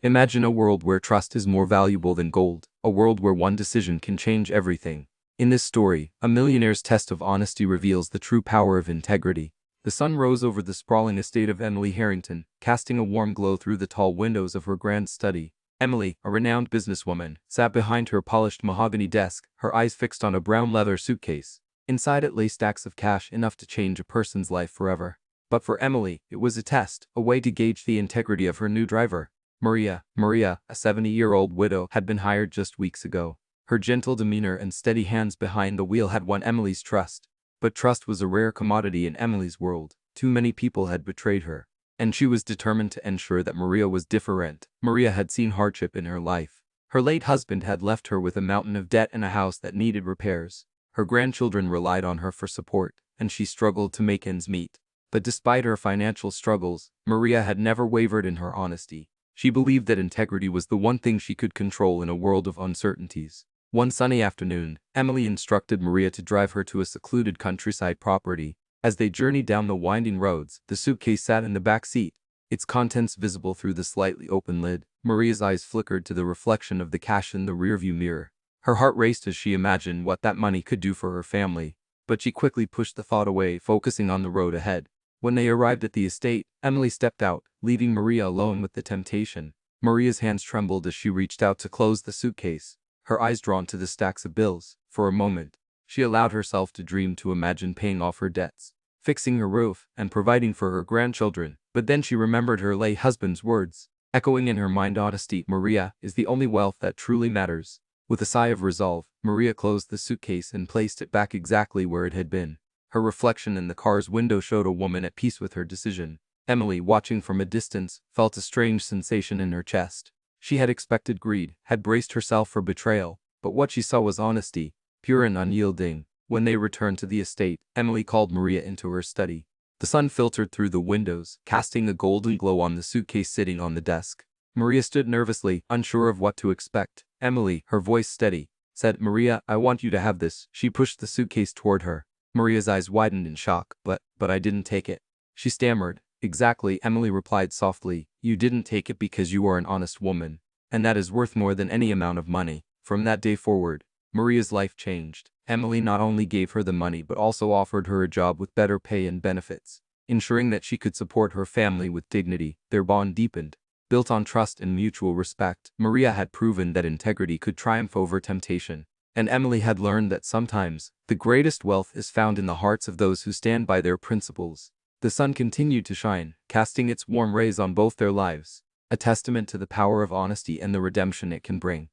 Imagine a world where trust is more valuable than gold, a world where one decision can change everything. In this story, a millionaire's test of honesty reveals the true power of integrity. The sun rose over the sprawling estate of Emily Harrington, casting a warm glow through the tall windows of her grand study. Emily, a renowned businesswoman, sat behind her polished mahogany desk, her eyes fixed on a brown leather suitcase. Inside it lay stacks of cash enough to change a person's life forever. But for Emily, it was a test, a way to gauge the integrity of her new driver. Maria, a 70-year-old widow, had been hired just weeks ago. Her gentle demeanor and steady hands behind the wheel had won Emily's trust. But trust was a rare commodity in Emily's world. Too many people had betrayed her. And she was determined to ensure that Maria was different. Maria had seen hardship in her life. Her late husband had left her with a mountain of debt and a house that needed repairs. Her grandchildren relied on her for support, and she struggled to make ends meet. But despite her financial struggles, Maria had never wavered in her honesty. She believed that integrity was the one thing she could control in a world of uncertainties. One sunny afternoon, Emily instructed Maria to drive her to a secluded countryside property. As they journeyed down the winding roads, the suitcase sat in the back seat, its contents visible through the slightly open lid. Maria's eyes flickered to the reflection of the cash in the rearview mirror. Her heart raced as she imagined what that money could do for her family, but she quickly pushed the thought away, focusing on the road ahead. When they arrived at the estate, Emily stepped out, leaving Maria alone with the temptation. Maria's hands trembled as she reached out to close the suitcase, her eyes drawn to the stacks of bills. For a moment, she allowed herself to dream, to imagine paying off her debts, fixing her roof, and providing for her grandchildren. But then she remembered her late husband's words, echoing in her mind, "Honesty, Maria, is the only wealth that truly matters." With a sigh of resolve, Maria closed the suitcase and placed it back exactly where it had been. Her reflection in the car's window showed a woman at peace with her decision. Emily, watching from a distance, felt a strange sensation in her chest. She had expected greed, had braced herself for betrayal, but what she saw was honesty, pure and unyielding. When they returned to the estate, Emily called Maria into her study. The sun filtered through the windows, casting a golden glow on the suitcase sitting on the desk. Maria stood nervously, unsure of what to expect. Emily, her voice steady, said, "Maria, I want you to have this." She pushed the suitcase toward her. Maria's eyes widened in shock. But I didn't take it," she stammered. "Exactly," Emily replied softly. "You didn't take it because you are an honest woman, and that is worth more than any amount of money." From that day forward, Maria's life changed. Emily not only gave her the money but also offered her a job with better pay and benefits, ensuring that she could support her family with dignity. Their bond deepened, built on trust and mutual respect. Maria had proven that integrity could triumph over temptation, and Emily had learned that sometimes the greatest wealth is found in the hearts of those who stand by their principles. The sun continued to shine, casting its warm rays on both their lives, a testament to the power of honesty and the redemption it can bring.